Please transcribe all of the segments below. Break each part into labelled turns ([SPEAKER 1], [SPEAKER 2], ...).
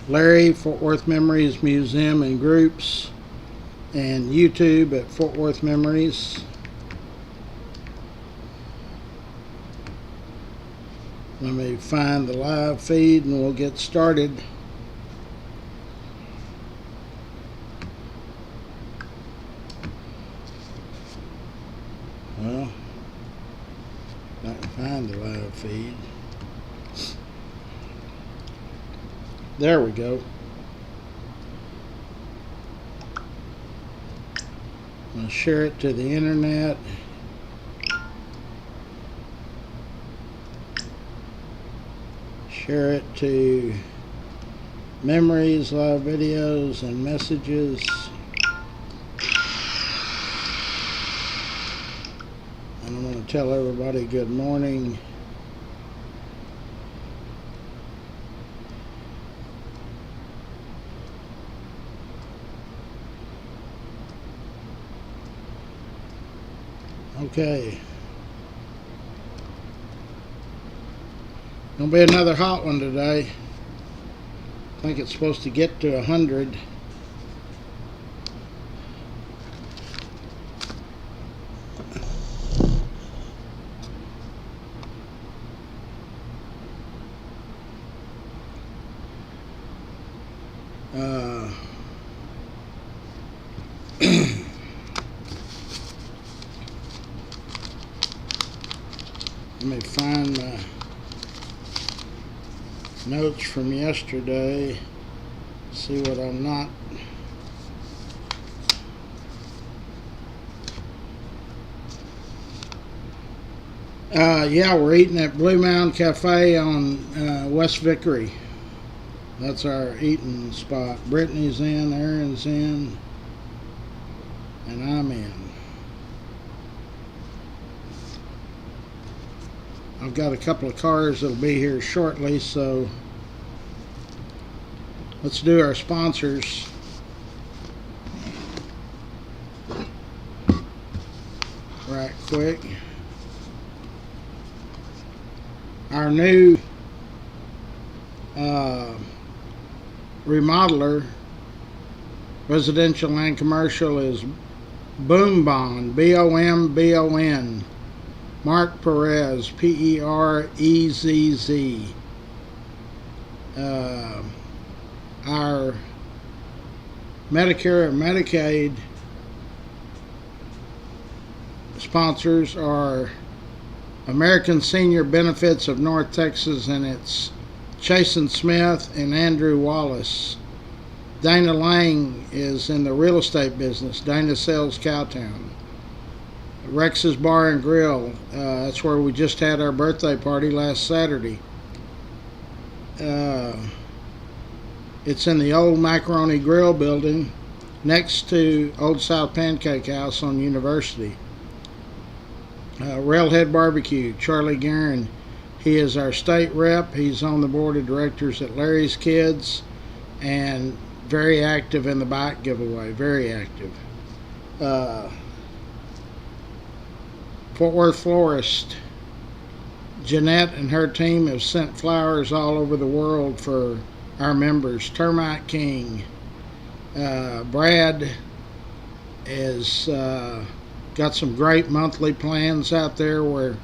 [SPEAKER 1] Larry, Fort Worth Memories Museum and Groups, and YouTube at Fort Worth Memories. Let me find the live feed and we'll get started. Well, I can find the live feed. There we go. I'm going to share it to the internet. Share it to memories, live videos, and messages. And I'm going to tell everybody good morning. Okay. Gonna be another hot one today. I think it's supposed to get to 100. Let me find my notes from yesterday. See what I'm not. Yeah, we're eating at Blue Mound Cafe on West Vickery. That's our eating spot. Brittany's in, Aaron's in, and I'm in. I've got a couple of cars that'll be here shortly, so let's do our sponsors. Right quick. Our new remodeler, residential and commercial, is Boom Bond, B-O-M-B-O-N. Mark Perez, P-E-R-E-Z-Z. Our Medicare and Medicaid sponsors are American Senior Benefits of North Texas, and it's Chasen Smith and Andrew Wallace. Dana Lang is in the real estate business. Dana sells Cowtown. Rex's Bar and Grill, that's where we just had our birthday party last Saturday. It's in the old Macaroni Grill building next to Old South Pancake House on University. Railhead Barbecue, Charlie Guerin, he is our state rep. He's on the board of directors at Larry's Kids and very active in the bike giveaway, very active. Fort Worth Florist, Jeanette and her team have sent flowers all over the world for our members. Termite King, Brad is got some great monthly plans out there where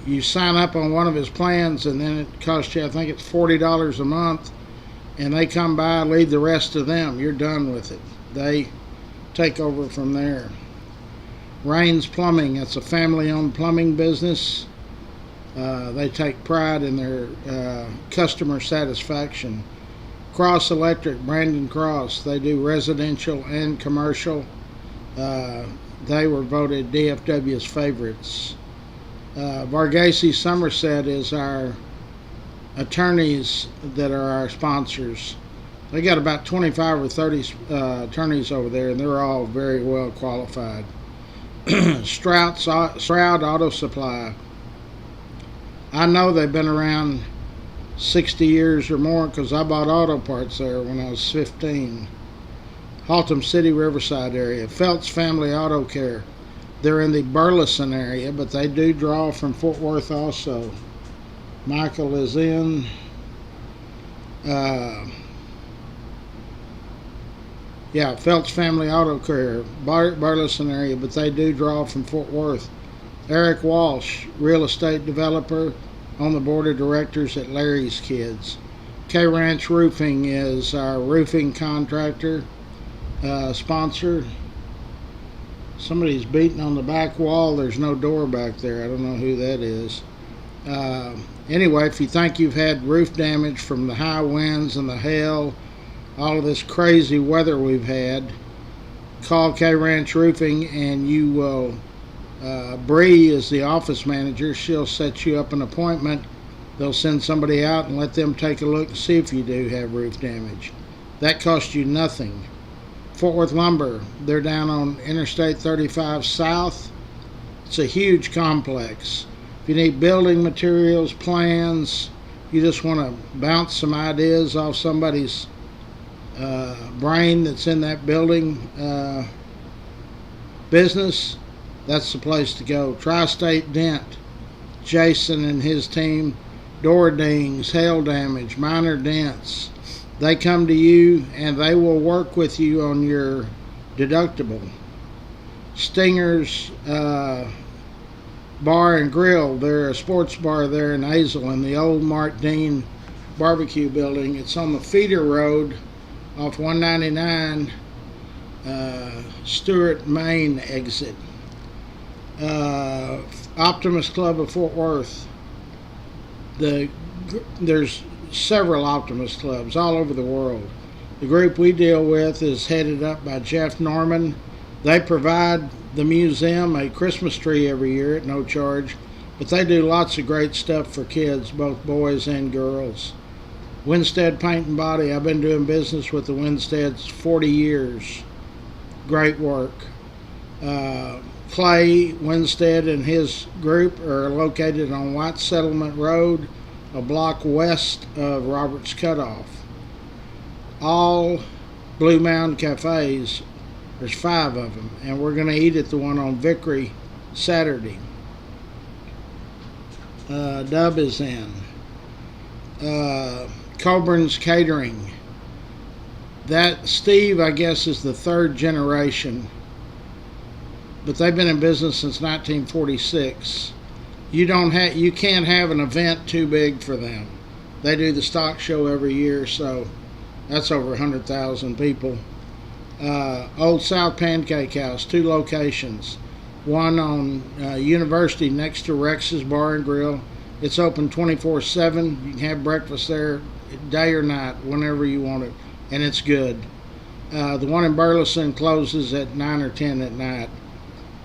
[SPEAKER 1] you sign up on one of his plans and then it costs you, I think it's $40 a month, and they come by, leave the rest to them. You're done with it. They take over from there. Rain's Plumbing, it's a family-owned plumbing business. They take pride in their customer satisfaction. Cross Electric, Brandon Cross, they do residential and commercial. They were voted DFW's favorites. Varghese Somerset is our attorneys that are our sponsors. They got about 25 or 30 attorneys over there, and they're all very well qualified. Stroud Auto Supply. I know they've been around 60 years or more because I bought auto parts there when I was 15. Haltom City, Riverside area. Feltz Family Auto Care. They're in the Burleson area, but they do draw from Fort Worth also. Michael is in. Yeah, Phelps Family Auto Care, Burleson area, but they do draw from Fort Worth. Eric Walsh, real estate developer, on the board of directors at Larry's Kids. K Ranch Roofing is our roofing contractor sponsor. Somebody's beating on the back wall. There's no door back there. I don't know who that is. Anyway, if you think you've had roof damage from the high winds and the hail, all of this crazy weather we've had, call K Ranch Roofing and you will, Bree is the office manager. She'll set you up an appointment. They'll send somebody out and let them take a look and see if you do have roof damage. That costs you nothing. Fort Worth Lumber, they're down on Interstate 35 South. It's a huge complex. If you need building materials, plans, you just want to bounce some ideas off somebody's brain that's in that building business, that's the place to go. Tri-State Dent, Jason and his team, door dings, hail damage, minor dents. They come to you and they will work with you on your deductible. Stinger's Bar and Grill, they're a sports bar there in Hazel in the old Mark Dean barbecue building. It's on the feeder road off 199 Stewart Main exit. Optimist Club of Fort Worth. There's several Optimist clubs all over the world. The group we deal with is headed up by Jeff Norman. They provide the museum a Christmas tree every year at no charge, but they do lots of great stuff for kids, both boys and girls. Winstead Paint and Body, I've been doing business with the Winsteads 40 years. Great work. Clay Winstead and his group are located on White Settlement Road, a block west of Roberts Cutoff. All Blue Mountain Cafes, there's 5 of them, and we're going to eat at the one on Vickery Saturday. Dub is in. Coburn's Catering. That Steve, I guess, is the 3rd generation, but they've been in business since 1946. You can't have an event too big for them. They do the stock show every year, so that's over 100,000 people. Old South Pancake House, 2 locations. One on University next to Rex's Bar and Grill. It's open 24/7. You can have breakfast there day or night, whenever you want it, and it's good. The one in Burleson closes at 9 or 10 at night.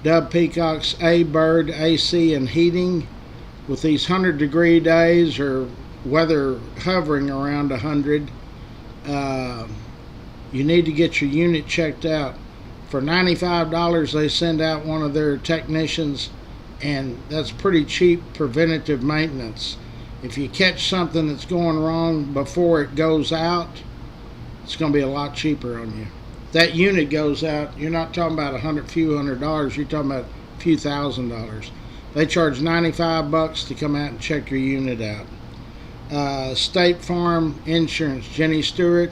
[SPEAKER 1] Dub Peacock's A-Bird AC and Heating. With these 100-degree days or weather hovering around 100, you need to get your unit checked out. For $95, they send out one of their technicians, and that's pretty cheap preventative maintenance. If you catch something that's going wrong before it goes out, it's going to be a lot cheaper on you. That unit goes out, you're not talking about few $100, you're talking about a few $1,000s. They charge $95 to come out and check your unit out. State Farm Insurance, Jenny Stewart.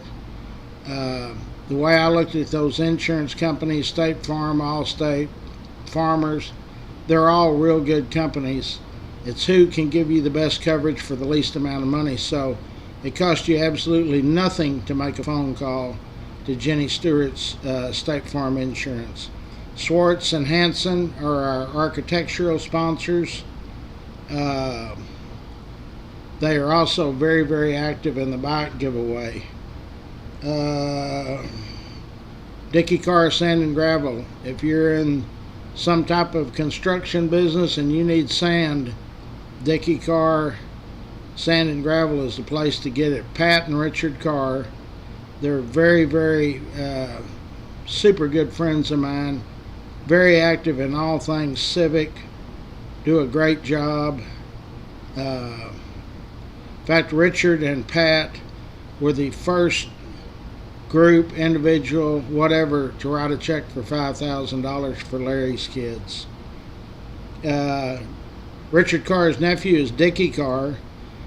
[SPEAKER 1] The way I looked at those insurance companies, State Farm, Allstate, Farmers, they're all real good companies. It's who can give you the best coverage for the least amount of money. So it costs you absolutely nothing to make a phone call to Jenny Stewart's State Farm Insurance. Swartz and Hanson are our architectural sponsors. They are also very, very active in the bike giveaway. Dickey Carr Sand and Gravel. If you're in some type of construction business and you need sand, Dickey Carr Sand and Gravel is the place to get it. Pat and Richard Carr, they're very, very super good friends of mine. Very active in all things civic. Do a great job. In fact, Richard and Pat were the first group, individual, whatever, to write a check for $5,000 for Larry's Kids. Richard Carr's nephew is Dickie Carr.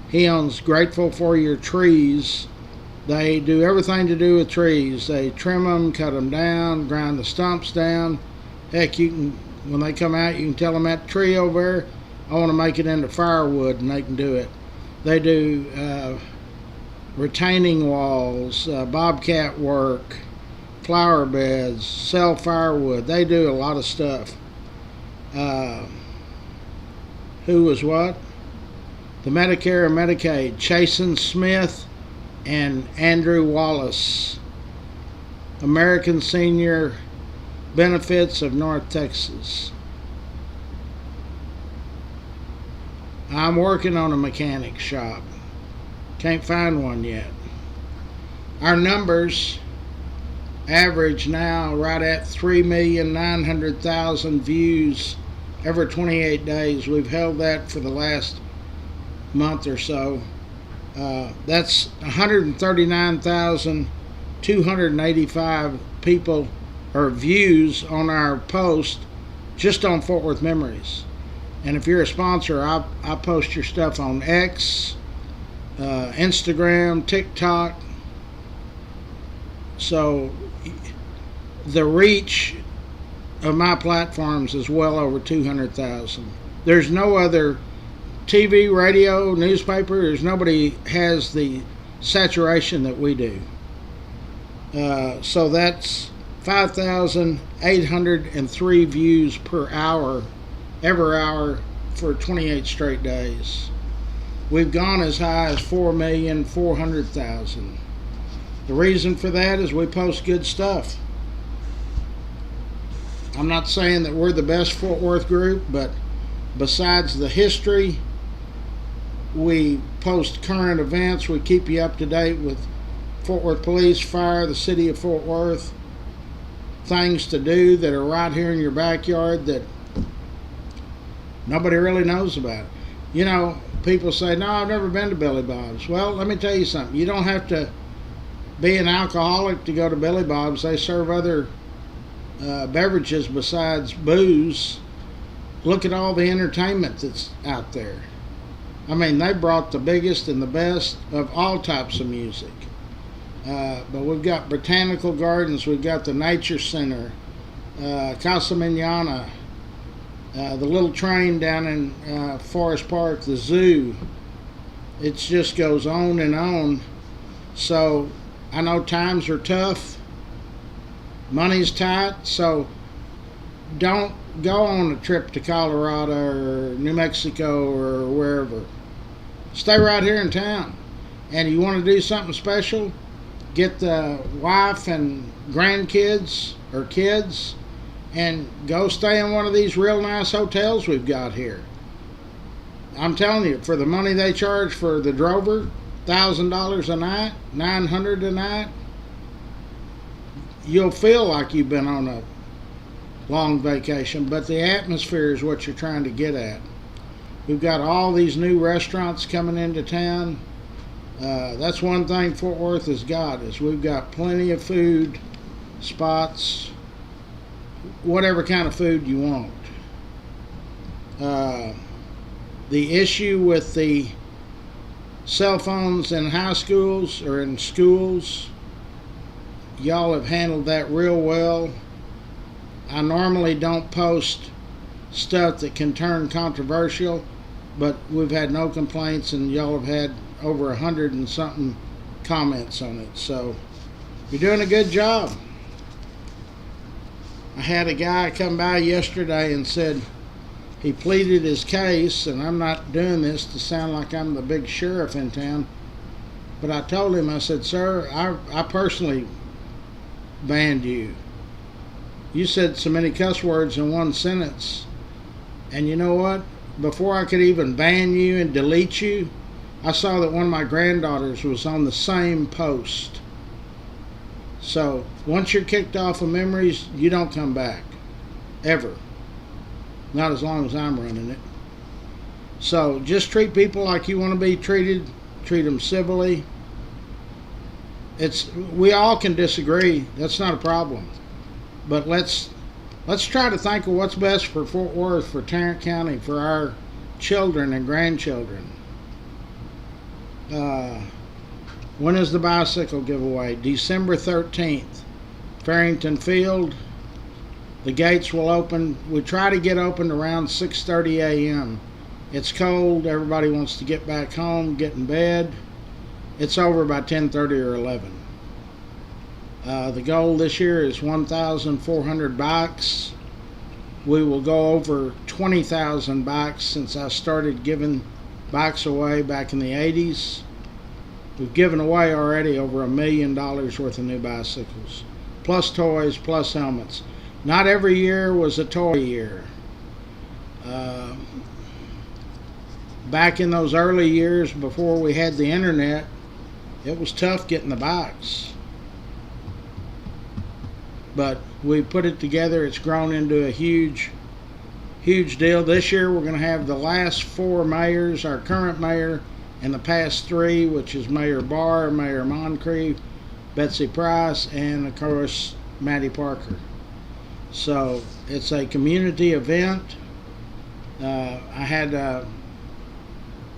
[SPEAKER 1] He owns Grateful for Your Trees They do everything to do with trees. They trim them, cut them down, grind the stumps down. Heck, you can, when they come out, you can tell them that tree over there, I want to make it into firewood, and they can do it. They do retaining walls, bobcat work, flower beds, sell firewood. They do a lot of stuff. Who was what? The Medicare and Medicaid, Chasen Smith and Andrew Wallace. American Senior Benefits of North Texas. I'm working on a mechanic shop. Can't find one yet. Our numbers average now right at 3,900,000 views every 28 days. We've held that for the last month or so. That's 139,285 people or views on our post just on Fort Worth Memories. And if you're a sponsor, I post your stuff on X, Instagram, TikTok. So the reach of my platforms is well over 200,000. There's no other TV, radio, newspaper. There's nobody has the saturation that we do. So that's 5,803 views per hour, every hour for 28 straight days. We've gone as high as 4,400,000. The reason for that is we post good stuff. I'm not saying that we're the best Fort Worth group, but besides the history, we post current events. We keep you up to date with Fort Worth Police, Fire, the City of Fort Worth, things to do that are right here in your backyard that nobody really knows about. You know, people say, no, I've never been to Billy Bob's. Well, let me tell you something. You don't have to be an alcoholic to go to Billy Bob's. They serve other beverages besides booze. Look at all the entertainment that's out there. I mean, they brought the biggest and the best of all types of music. But we've got botanical gardens, we've got the nature center, Casa Manana, the little train down in Forest Park, the zoo. It just goes on and on. So I know times are tough, money's tight, so don't go on a trip to Colorado or New Mexico or wherever. Stay right here in town. And you want to do something special, get the wife and grandkids or kids and go stay in one of these real nice hotels we've got here. I'm telling you, for the money they charge for the drover, $1,000 a night, $900 a night, you'll feel like you've been on a long vacation, but the atmosphere is what you're trying to get at. We've got all these new restaurants coming into town. That's one thing Fort Worth has got, is we've got plenty of food spots, whatever kind of food you want. The issue with the cell phones in high schools or in schools, y'all have handled that real well. I normally don't post stuff that can turn controversial, but we've had no complaints, and y'all have had over 100 and something comments on it. So you're doing a good job. I had a guy come by yesterday and said he pleaded his case, and I'm not doing this to sound like I'm the big sheriff in town, but I told him, I said, sir, I personally banned you. You said so many cuss words in one sentence, and you know what? Before I could even ban you and delete you, I saw that one of my granddaughters was on the same post. So once you're kicked off of Memories, you don't come back. Ever. Not as long as I'm running it. So just treat people like you want to be treated. Treat them civilly. We all can disagree. That's not a problem. But let's try to think of what's best for Fort Worth, for Tarrant County, for our children and grandchildren. When is the bicycle giveaway? December 13th. Farrington Field. The gates will open. We try to get open around 6:30 a.m. It's cold. Everybody wants to get back home, get in bed. It's over by 10:30 or 11. The goal this year is 1,400 bikes. We will go over 20,000 bikes since I started giving bikes away back in the 80s. We've given away already over $1 million worth of new bicycles, plus toys, plus helmets. Not every year was a toy year. Back in those early years before we had the internet, it was tough getting the bikes. But we put it together. It's grown into a huge deal. This year we're going to have the last 4 mayors, our current mayor, and the past 3, which is Mayor Barr, Mayor Moncrief, Betsy Price, and of course Maddie Parker. So it's a community event. I had a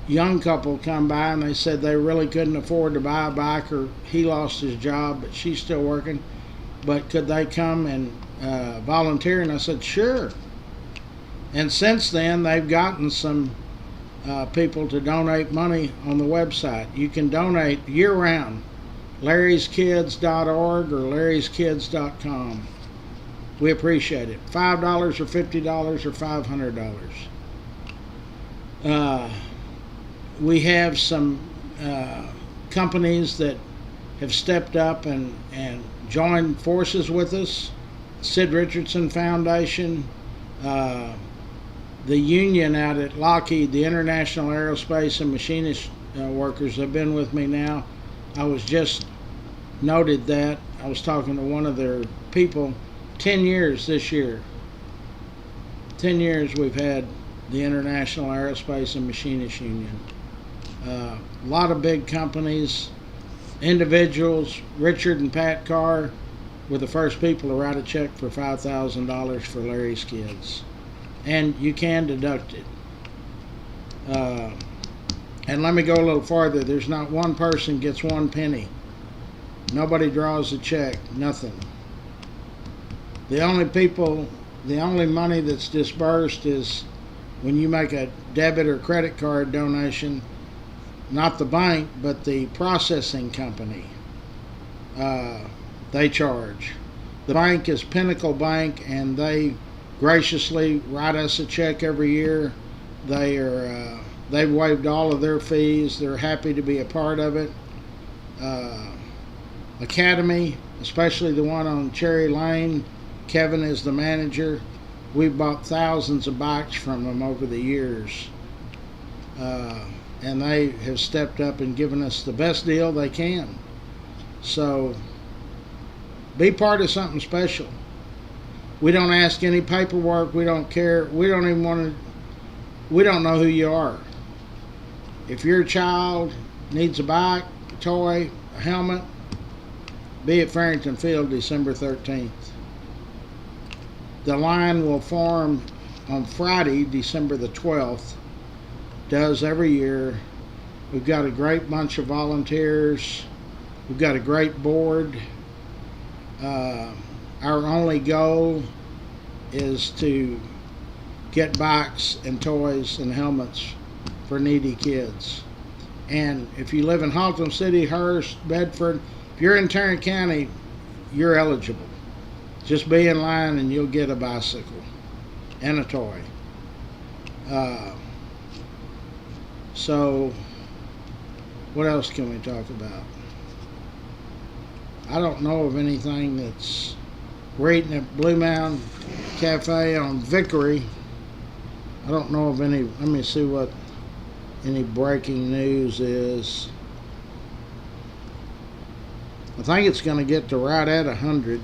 [SPEAKER 1] young couple come by and they said they really couldn't afford to buy a bike, or he lost his job, but she's still working. But could they come and volunteer? And I said, sure. And since then, they've gotten some people to donate money on the website. You can donate year-round, larryskids.org or larryskids.com. We appreciate it. $5 or $50 or $500. We have some companies that have stepped up and joined forces with us. Sid Richardson Foundation, the union out at Lockheed, the International Aerospace and Machinist Workers, have been with me now. I was just noted that. I was talking to one of their people. 10 years this year. 10 years we've had the International Aerospace and Machinist Union. A lot of big companies, individuals. Richard and Pat Carr were the first people to write a check for $5,000 for Larry's Kids. And you can deduct it. And let me go a little farther. There's not one person gets 1 penny. Nobody draws a check. Nothing. The only money that's disbursed is when you make a debit or credit card donation. Not the bank, but the processing company. They charge. The bank is Pinnacle Bank, and they graciously write us a check every year. They've waived all of their fees. They're happy to be a part of it. Academy, especially the one on Cherry Lane, Kevin is the manager. We've bought thousands of bikes from them over the years. And they have stepped up and given us the best deal they can. So be part of something special. We don't ask any paperwork. We don't care. We don't know who you are. If your child needs a bike, a toy, a helmet, be at Farrington Field December 13th. The line will form on Friday, December the 12th. Does every year. We've got a great bunch of volunteers. We've got a great board. Our only goal is to get bikes and toys and helmets for needy kids. And if you live in Haltom City, Hurst, Bedford, if you're in Tarrant County, you're eligible. Just be in line and you'll get a bicycle and a toy. So, what else can we talk about? I don't know of anything that's... We're eating at Blue Mountain Cafe on Vickery. I don't know of any... Let me see what any breaking news is. I think it's going to get to right at 100.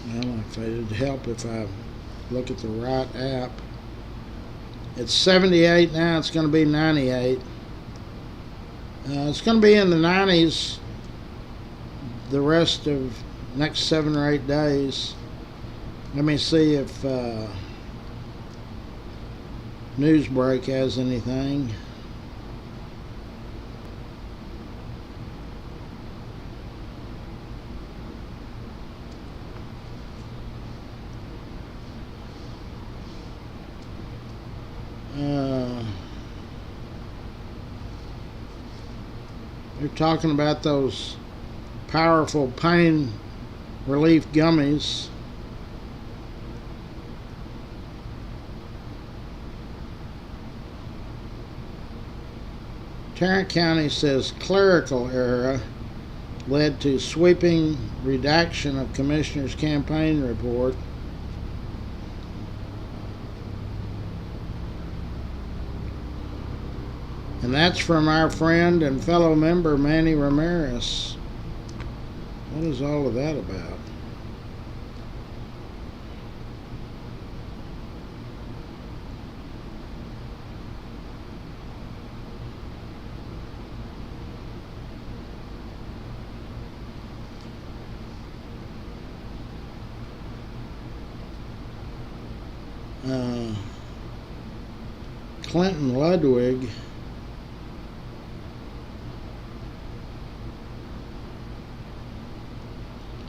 [SPEAKER 1] Well, if it'd help if I look at the right app. It's 78 now. It's going to be 98. It's going to be in the 90s the rest of next 7 or 8 days. Let me see if Newsbreak has anything. They're talking about those powerful pain relief gummies. Tarrant County says clerical error led to sweeping redaction of Commissioner's campaign report. And that's from our friend and fellow member Manny Ramirez. What is all of that about? Clinton Ludwig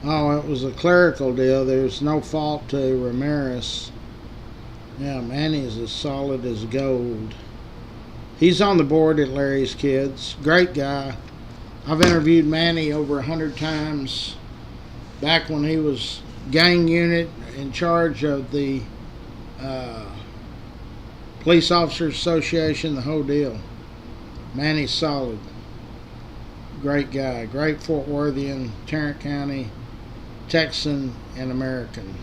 [SPEAKER 1] oh, it was a clerical deal. There's no fault to Ramirez. Yeah, Manny's as solid as gold. He's on the board at Larry's Kids. Great guy. I've interviewed Manny over 100 times back when he was gang unit in charge of the Police Officers Association, the whole deal. Manny's solid. Great guy. Great Fort Worthian, Tarrant County, Texan, and American.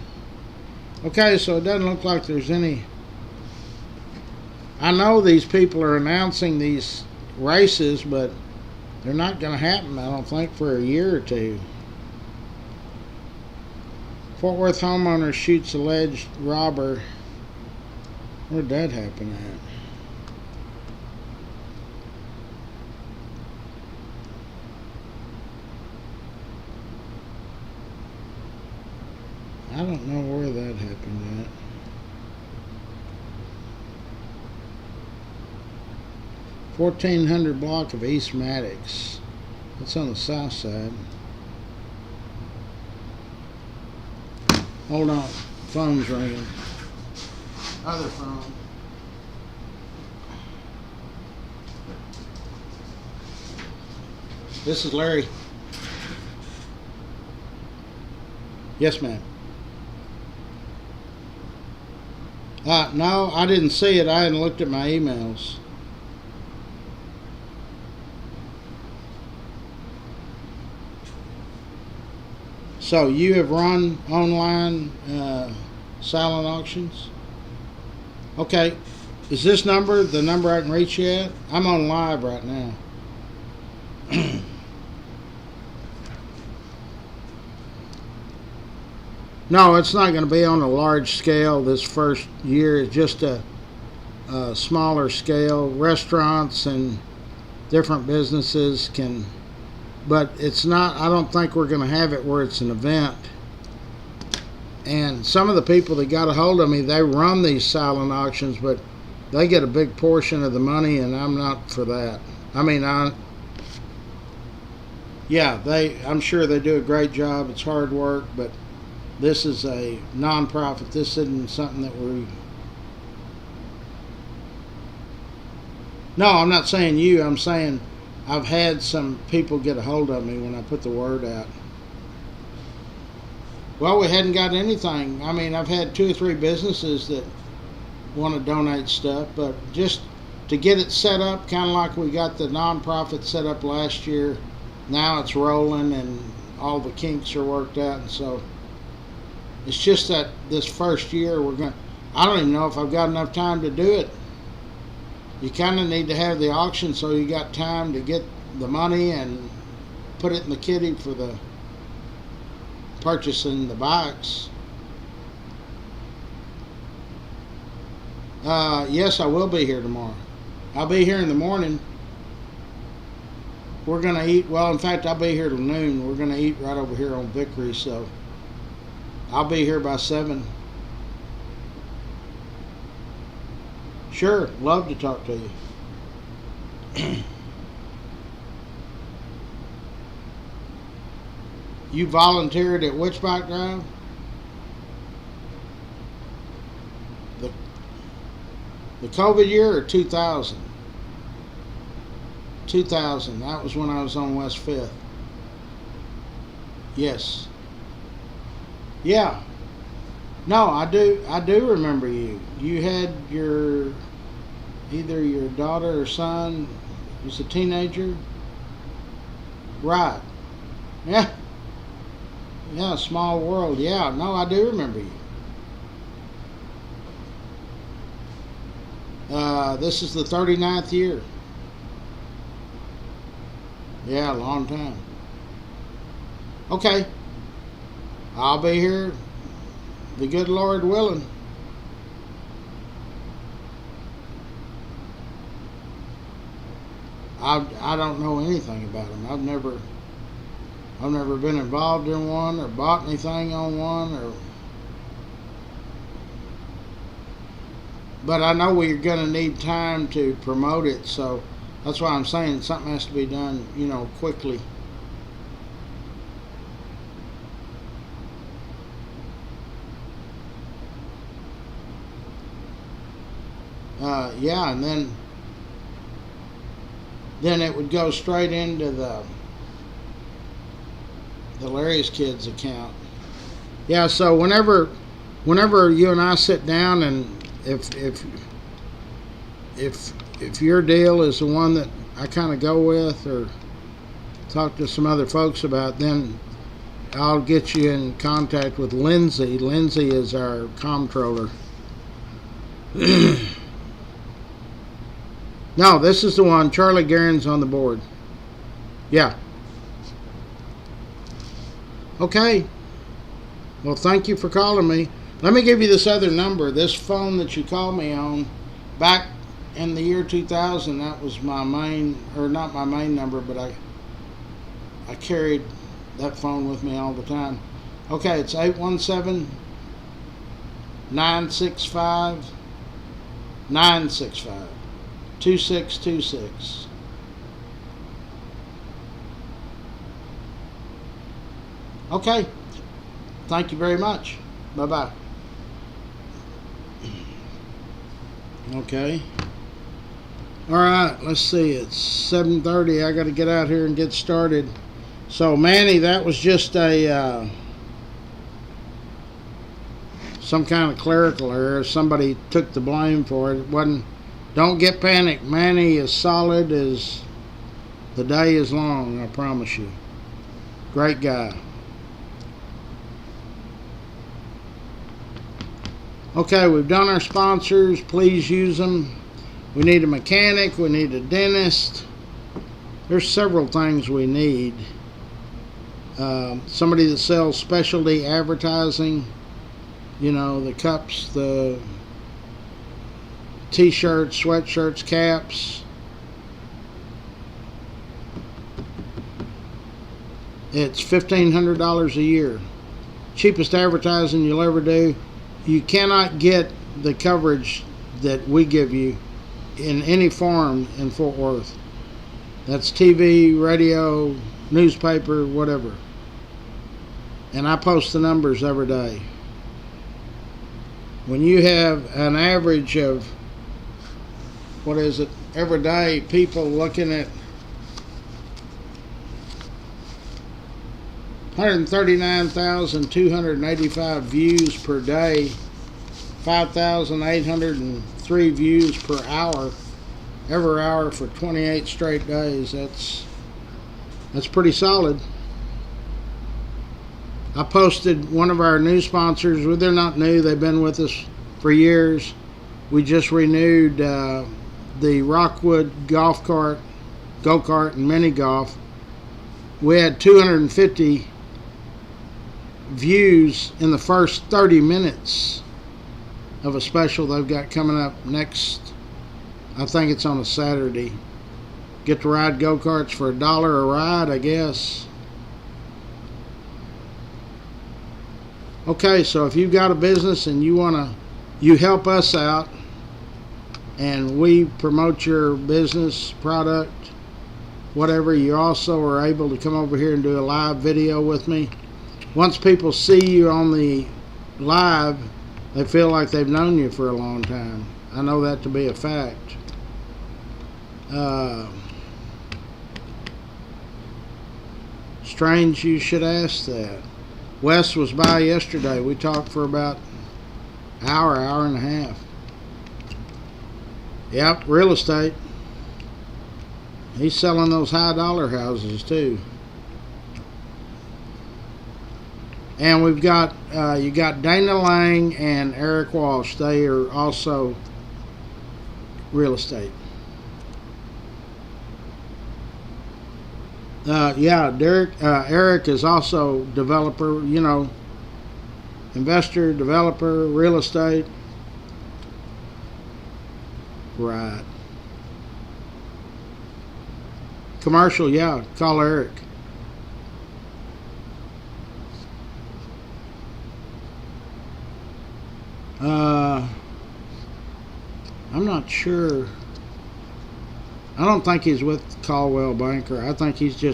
[SPEAKER 1] Okay, so it doesn't look like there's any... I know these people are announcing these races, but they're not going to happen, I don't think, for a year or two. Fort Worth homeowner shoots alleged robber. Where'd that happen at? I don't know where that happened at. $1,400 block of East Maddox. That's on the south side. Hold on. Phone's ringing. Other phone. This is Larry. Yes, ma'am. No, I didn't see it. I hadn't looked at my emails. So you have run online silent auctions? Okay. Is this number the number I can reach you at? I'm on live right now. No, it's not going to be on a large scale this first year. It's just a smaller scale. Restaurants and different businesses can, but it's not, I don't think we're going to have it where it's an event. And some of the people that got a hold of me, they run these silent auctions, but they get a big portion of the money, and I'm not for that. I mean, I'm sure they do a great job. It's hard work, but this is a non-profit. This isn't something that we... No, I'm not saying you. I'm saying I've had some people get a hold of me when I put the word out. Well, we hadn't got anything. I mean, I've had 2 or 3 businesses that want to donate stuff, but just to get it set up, kind of like we got the non-profit set up last year. Now it's rolling and all the kinks are worked out, and so it's just that this first year I don't even know if I've got enough time to do it. You kind of need to have the auction so you got time to get the money and put it in the kitty for the purchasing the bikes. Yes, I will be here tomorrow. I'll be here in the morning. We're going to eat, well, in fact, I'll be here till noon. We're going to eat right over here on Vickery, so I'll be here by 7. Sure, love to talk to you. You volunteered at which bike drive? The COVID year or 2000? 2000. That was when I was on West 5th. Yes. Yeah. No, I do remember you. You had either your daughter or son was a teenager. Right. Yeah. Yeah, small world. Yeah, no, I do remember you. This is the 39th year. Yeah, a long time. Okay. I'll be here, the good Lord willing. I don't know anything about them. I've never been involved in one or bought anything on one, but I know we're going to need time to promote it, so that's why I'm saying something has to be done, quickly. Yeah, and then it would go straight into the Larry's Kids account. Yeah, so whenever you and I sit down, and if your deal is the one that I kind of go with or talk to some other folks about, then I'll get you in contact with Lindsay. Lindsay is our comptroller. No, this is the one. Charlie Guerin's on the board. Yeah. Okay. Well, thank you for calling me. Let me give you this other number. This phone that you called me on, back in the year 2000, that was my main, or not my main number, but I carried that phone with me all the time. Okay, it's 817-965-965. 2626. Okay. Thank you very much. Bye-bye. Okay. All right, let's see. It's 7:30. I got to get out here and get started. So, Manny, that was just a some kind of clerical error. Somebody took the blame for it. It wasn't. Don't get panicked. Manny is solid as the day is long, I promise you. Great guy. Okay, we've done our sponsors. Please use them. We need a mechanic. We need a dentist. There's several things we need. Somebody that sells specialty advertising. The cups, the t-shirts, sweatshirts, caps. It's $1,500 a year. Cheapest advertising you'll ever do. You cannot get the coverage that we give you in any form in Fort Worth. That's TV, radio, newspaper, whatever. And I post the numbers every day. When you have an average of, every day people looking at 139,285 views per day, 5,803 views per hour, every hour for 28 straight days. That's pretty solid. I posted one of our new sponsors. Well, they're not new. They've been with us for years. We just renewed the Rockwood golf cart, go-kart, and mini golf. We had 250 views in the first 30 minutes of a special they've got coming up next. I think it's on a Saturday. Get to ride go-karts for $1 a ride, I guess. Okay, so if you've got a business and you help us out and we promote your business, product, whatever, you also are able to come over here and do a live video with me. Once people see you on the live, they feel like they've known you for a long time. I know that to be a fact. Strange you should ask that. Wes was by yesterday. We talked for about an hour and a half. Yep, real estate. He's selling those high dollar houses too. And we've got you got Dana Lang and Eric Walsh. They are also real estate. Yeah, Eric is also developer, you know, investor, developer, real estate. Right. Commercial, yeah, call Eric. I'm not sure. I don't think he's with Caldwell Banker. I think he's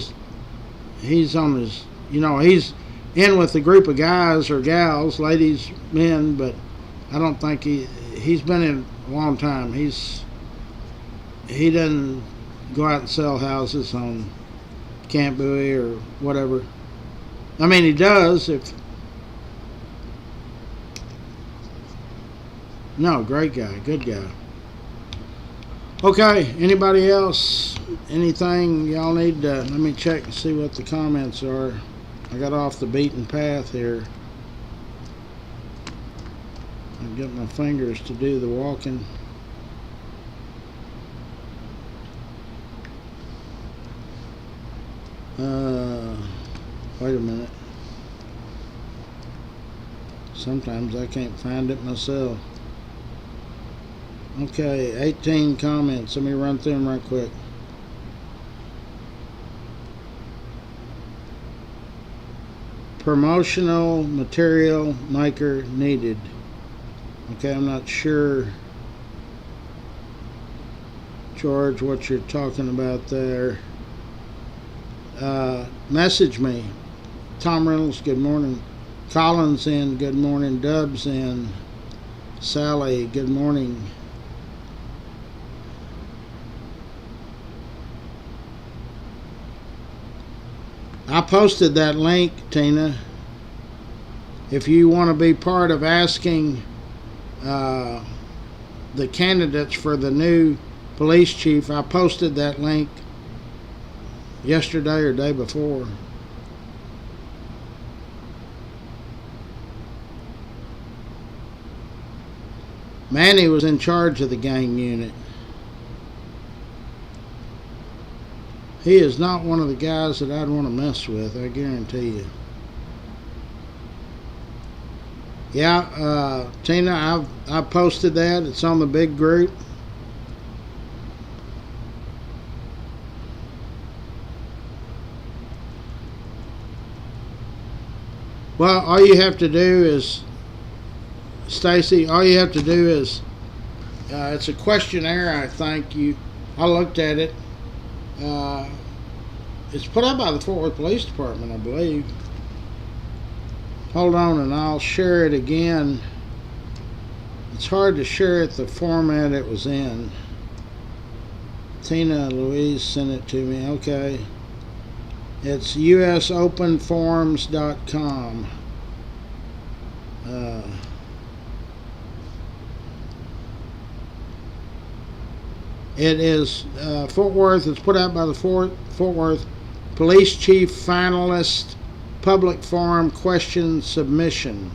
[SPEAKER 1] on his, you know, he's in with a group of guys or gals, ladies, men, but I don't think he's been in a long time. He doesn't go out and sell houses on Camp Bowie or whatever. I mean, he does if. No, great guy, good guy. Okay, anybody else? Anything y'all need to, let me check and see what the comments are. I got off the beaten path here. I get my fingers to do the walking. Wait a minute. Sometimes I can't find it myself. Okay, 18 comments. Let me run through them right quick. Promotional material maker needed. Okay, I'm not sure, George, what you're talking about there. Message me. Tom Reynolds, good morning. Collins in, good morning. Dubs in. Sally, good morning. I posted that link, Tina. If you want to be part of asking the candidates for the new police chief, I posted that link yesterday or day before. Manny was in charge of the gang unit. He is not one of the guys that I'd want to mess with, I guarantee you. Yeah, Tina, I've posted that. It's on the big group. Well, all you have to do is, Stacy, all you have to do is, it's a questionnaire, I think. I looked at it. It's put up by the Fort Worth Police Department, I believe. Hold on, and I'll share it again. It's hard to share it the format it was in. Tina Louise sent it to me. Okay. It's usopenforms.com. It is Fort Worth. It's put out by the Fort Worth Police Chief Finalist Public Forum Question Submission.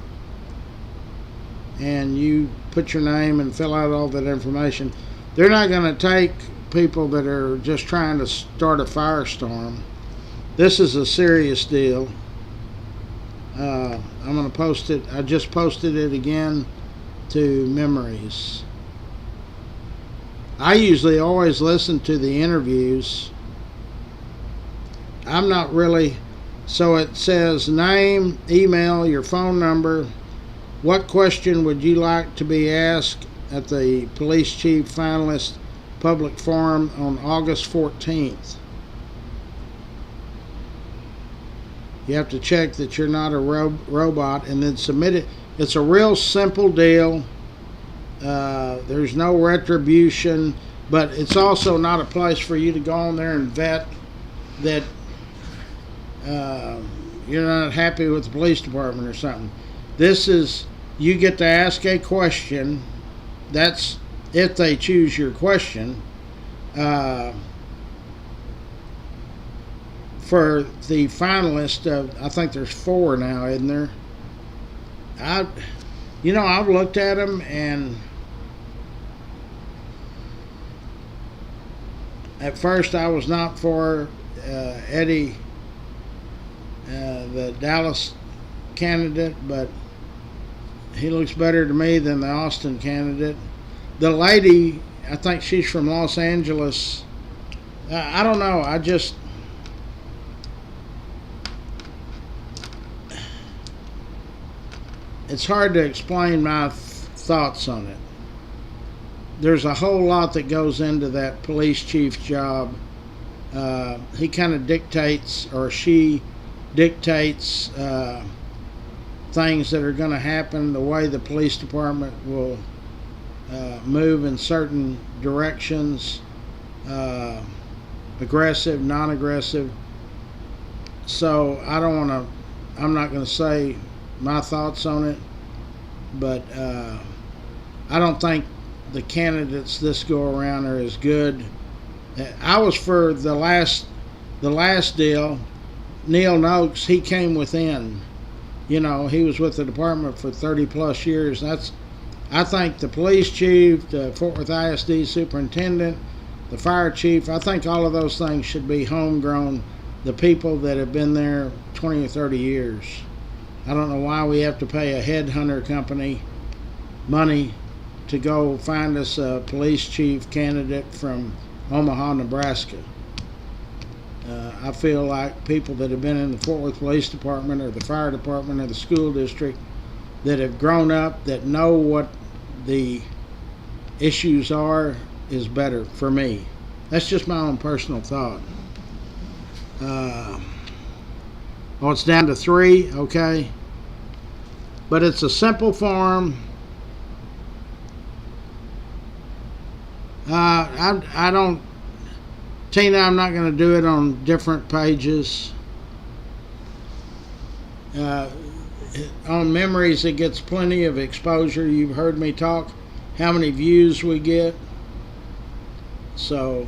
[SPEAKER 1] And you put your name and fill out all that information. They're not going to take people that are just trying to start a firestorm. This is a serious deal. I'm going to post it. I just posted it again to memories. I usually always listen to the interviews. I'm not really, so it says name, email, your phone number. What question would you like to be asked at the Police Chief Finalist Public Forum on August 14th? You have to check that you're not a robot and then submit it. It's a real simple deal. There's no retribution, but it's also not a place for you to go on there and vet that you're not happy with the police department or something. This is, you get to ask a question. That's if they choose your question. For the finalist of, I think there's 4 now, isn't there? I've looked at them, and at first I was not for Eddie, the Dallas candidate, but he looks better to me than the Austin candidate. The lady, I think she's from Los Angeles. I don't know. It's hard to explain my thoughts on it. There's a whole lot that goes into that police chief job. He kind of dictates, or she dictates, things that are going to happen, the way the police department will move in certain directions, aggressive, non-aggressive. So I'm not going to say my thoughts on it, but I don't think the candidates this go around are as good. I was for the last deal. Neil Noakes, he came within. He was with the department for 30 plus years. I think the police chief, the Fort Worth ISD superintendent, the fire chief, I think all of those things should be homegrown, the people that have been there 20 or 30 years. I don't know why we have to pay a headhunter company money to go find us a police chief candidate from Omaha, Nebraska. I feel like people that have been in the Fort Worth Police Department or the fire department or the school district that have grown up, that know what the issues are, is better for me. That's just my own personal thought. It's down to 3, okay? But it's a simple form. I don't, Tina, I'm not going to do it on different pages. On Memories, it gets plenty of exposure. You've heard me talk how many views we get. So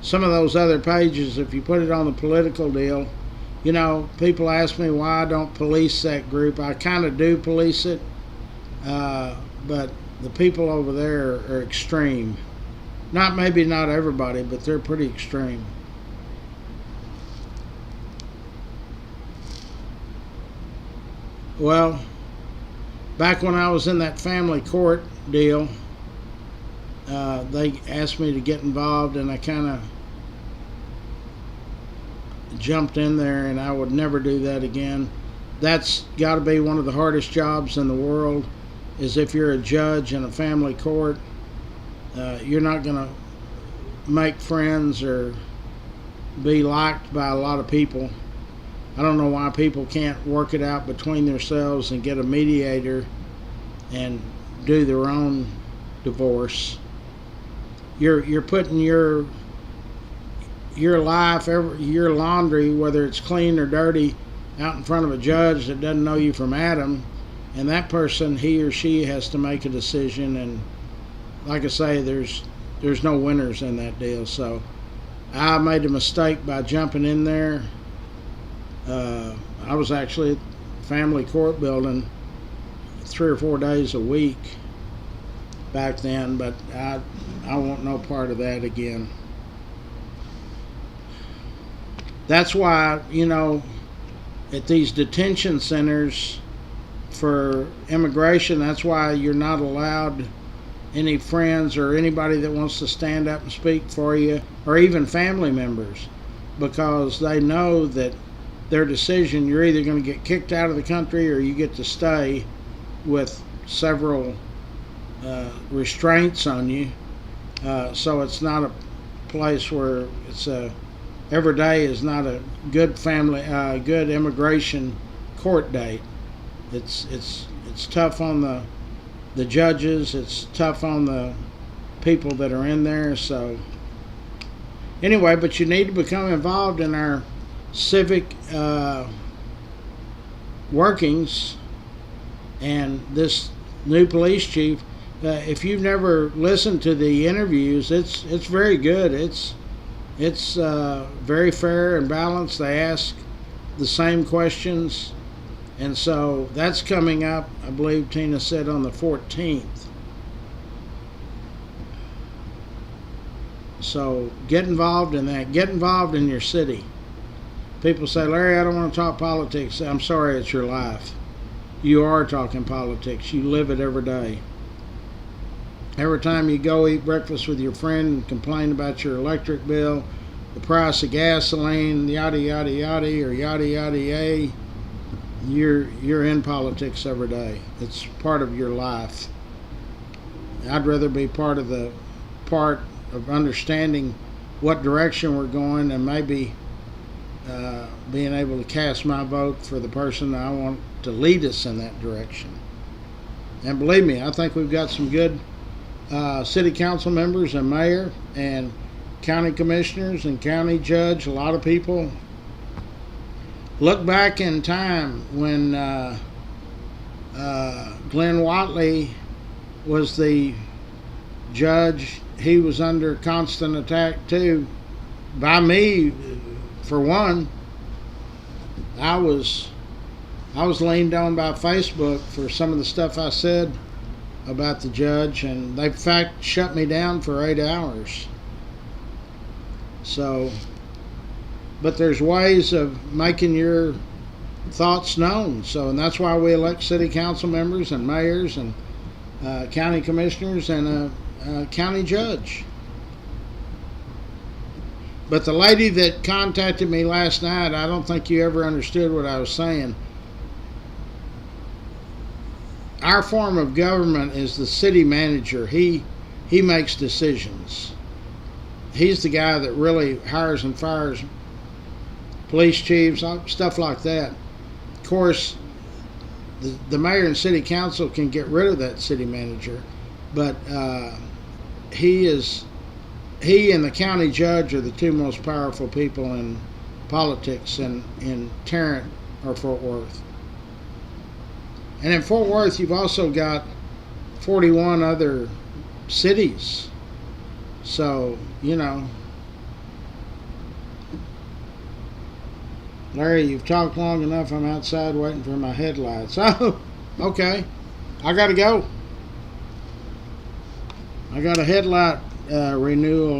[SPEAKER 1] some of those other pages, if you put it on the political deal, people ask me why I don't police that group. I kind of do police it, but the people over there are extreme. Maybe not everybody, but they're pretty extreme. Well, back when I was in that family court deal, they asked me to get involved, and I kind of jumped in there, and I would never do that again. That's got to be one of the hardest jobs in the world, is if you're a judge in a family court. You're not going to make friends or be liked by a lot of people. I don't know why people can't work it out between themselves and get a mediator and do their own divorce. You're putting your life, your laundry, whether it's clean or dirty, out in front of a judge that doesn't know you from Adam, and that person, he or she, has to make a decision. And like I say, there's no winners in that deal. So I made a mistake by jumping in there. I was actually at the family court building 3 or 4 days a week back then, but I want no part of that again. That's why, at these detention centers for immigration, that's why you're not allowed any friends or anybody that wants to stand up and speak for you, or even family members, because they know that their decision, you're either going to get kicked out of the country or you get to stay with several restraints on you. So it's not a place where every day is not a good good immigration court date. It's tough on the judges. It's tough on the people that are in there. So Anyway, but you need to become involved in our civic workings. And this new police chief, if you've never listened to the interviews, it's very good. It's very fair and balanced. They ask the same questions, and so that's coming up. I believe Tina said on the 14th. So get involved in that. Get involved in your city. People say, Larry, I don't want to talk politics. I'm sorry, it's your life. You are talking politics. You live it every day. Every time you go eat breakfast with your friend and complain about your electric bill, the price of gasoline, yada yada yada, or yada yada yay, you're in politics every day. It's part of your life. I'd rather be part of understanding what direction we're going, and maybe being able to cast my vote for the person I want to lead us in that direction. And believe me, I think we've got some good city council members and mayor and county commissioners and county judge. A lot of people look back in time when Glenn Watley was the judge. He was under constant attack too, by me. For one, I was leaned on by Facebook for some of the stuff I said about the judge, and they in fact shut me down for 8 hours. So, but there's ways of making your thoughts known. So, and that's why we elect city council members and mayors and county commissioners and a county judge. But the lady that contacted me last night, I don't think you ever understood what I was saying. Our form of government is the city manager. He makes decisions. He's the guy that really hires and fires police chiefs, stuff like that. Of course, the mayor and city council can get rid of that city manager, but he and the county judge are the two most powerful people in politics in Tarrant or Fort Worth. And in Fort Worth, you've also got 41 other cities. So, you know, Larry, you've talked long enough. I'm outside waiting for my headlights. Oh, okay. I got to go. I got a headlight renewal